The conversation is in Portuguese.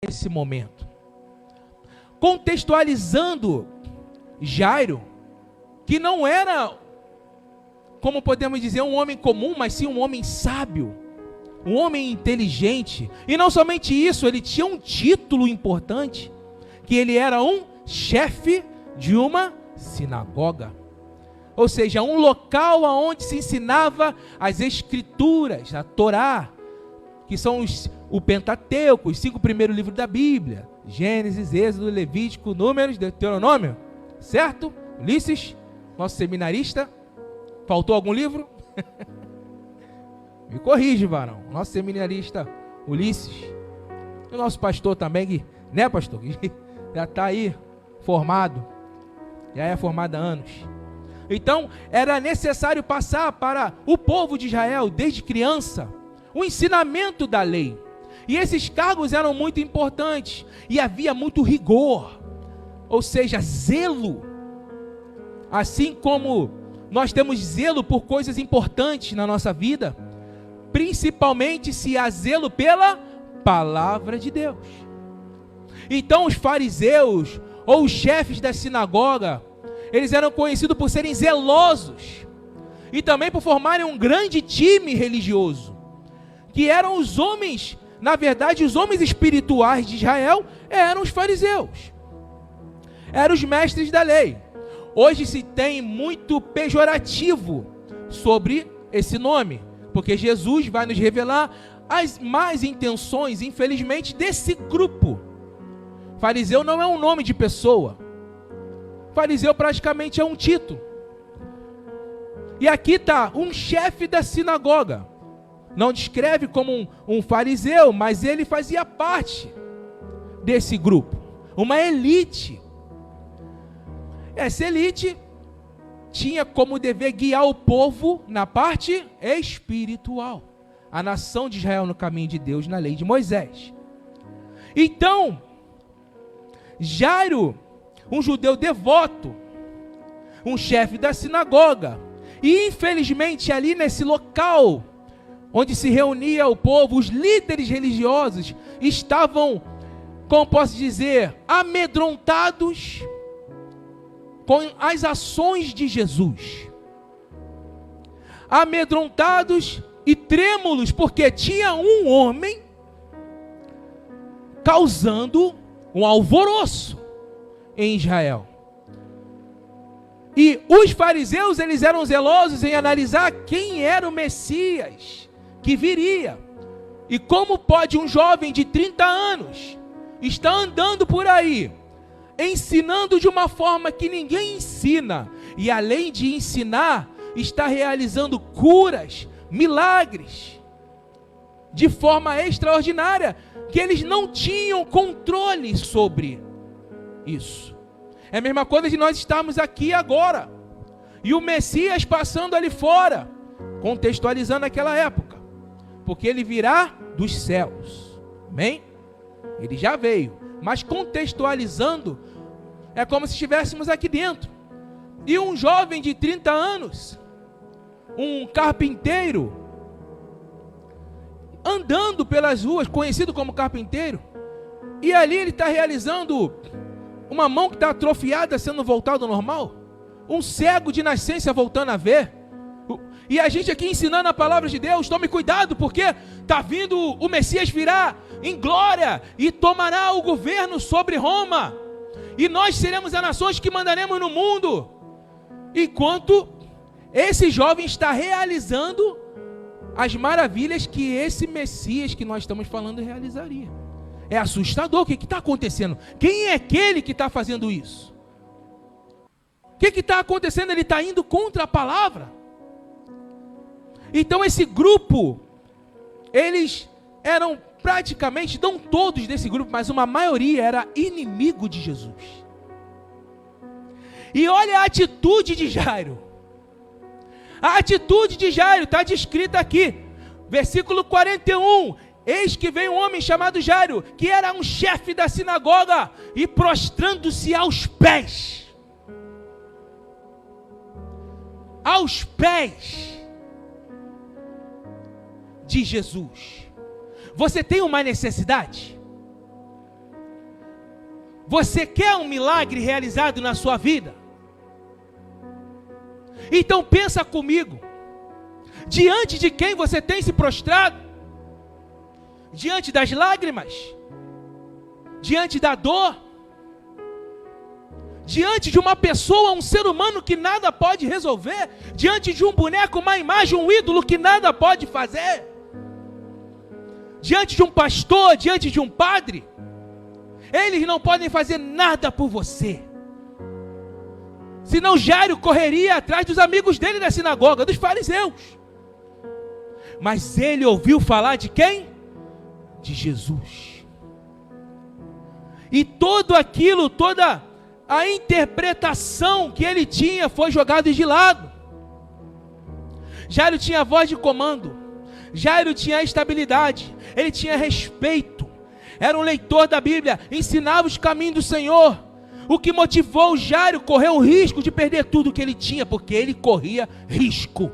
nesse momento. Contextualizando Jairo, que não era, como podemos dizer, um homem comum, mas sim um homem sábio, um homem inteligente. E não somente isso, ele tinha um título importante, que ele era um chefe de uma sinagoga. Ou seja, um local onde se ensinava as escrituras, a Torá, que são o Pentateuco, os 5 primeiros livros da Bíblia: Gênesis, Êxodo, Levítico, Números, Deuteronômio. Certo? Ulisses, nosso seminarista. Faltou algum livro? Me corrige, varão. Nosso seminarista Ulisses. E o nosso pastor também, né, pastor? Já está aí formado. Já é formado há anos. Então, era necessário passar para o povo de Israel, desde criança, o ensinamento da lei. E esses cargos eram muito importantes. E havia muito rigor, ou seja, zelo. Assim como nós temos zelo por coisas importantes na nossa vida, principalmente se há zelo pela palavra de Deus. Então os fariseus, ou os chefes da sinagoga, eles eram conhecidos por serem zelosos, e também por formarem um grande time religioso, que eram os homens, na verdade, os homens espirituais de Israel eram os fariseus, eram os mestres da lei. Hoje se tem muito pejorativo sobre esse nome, porque Jesus vai nos revelar as más intenções, infelizmente, desse grupo. Fariseu não é um nome de pessoa. Fariseu praticamente é um título. E aqui está um chefe da sinagoga. Não descreve como um fariseu, mas ele fazia parte desse grupo. Uma elite. Essa elite tinha como dever guiar o povo na parte espiritual. A nação de Israel no caminho de Deus, na lei de Moisés. Então, Jairo, um judeu devoto, um chefe da sinagoga, e infelizmente ali nesse local onde se reunia o povo, os líderes religiosos estavam, como posso dizer, amedrontados com as ações de Jesus. Amedrontados e trêmulos, porque tinha um homem causando um alvoroço em Israel. E os fariseus, eles eram zelosos em analisar quem era o Messias que viria. E como pode um jovem de 30 anos estar andando por aí, ensinando de uma forma que ninguém ensina, e além de ensinar, está realizando curas, milagres, de forma extraordinária, que eles não tinham controle sobre isso. É a mesma coisa de nós estarmos aqui agora, e o Messias passando ali fora, contextualizando aquela época, porque ele virá dos céus, amém? Ele já veio, mas contextualizando, é como se estivéssemos aqui dentro, e um jovem de 30 anos, um carpinteiro, andando pelas ruas, conhecido como carpinteiro, e ali ele está realizando uma mão que está atrofiada sendo voltada ao normal, um cego de nascença voltando a ver, e a gente aqui ensinando a palavra de Deus. Tome cuidado, porque está vindo, o Messias virá em glória e tomará o governo sobre Roma, e nós seremos as nações que mandaremos no mundo, enquanto esse jovem está realizando as maravilhas que esse Messias que nós estamos falando realizaria. É assustador. O que está acontecendo? Quem é aquele que está fazendo isso? O que está acontecendo? Ele está indo contra a palavra. Então esse grupo, eles eram praticamente, não todos desse grupo, mas uma maioria era inimigo de Jesus. E olha a atitude de Jairo. A atitude de Jairo está descrita aqui, versículo 41. Eis que veio um homem chamado Jairo, que era um chefe da sinagoga, e prostrando-se aos pés de Jesus. Você tem uma necessidade? Você quer um milagre realizado na sua vida? Então pensa comigo. Diante de quem você tem se prostrado? Diante das lágrimas? Diante da dor? Diante de uma pessoa, um ser humano que nada pode resolver? Diante de um boneco, uma imagem, um ídolo que nada pode fazer? Diante de um pastor, diante de um padre? Eles não podem fazer nada por você. Senão Jairo correria atrás dos amigos dele da sinagoga, dos fariseus. Mas ele ouviu falar de quem? De Jesus. E tudo aquilo, toda a interpretação que ele tinha foi jogada de lado. Jairo tinha voz de comando. Jairo tinha estabilidade. Ele tinha respeito. Era um leitor da Bíblia. Ensinava os caminhos do Senhor. O que motivou Jairo a correr o risco de perder tudo que ele tinha, porque ele corria risco.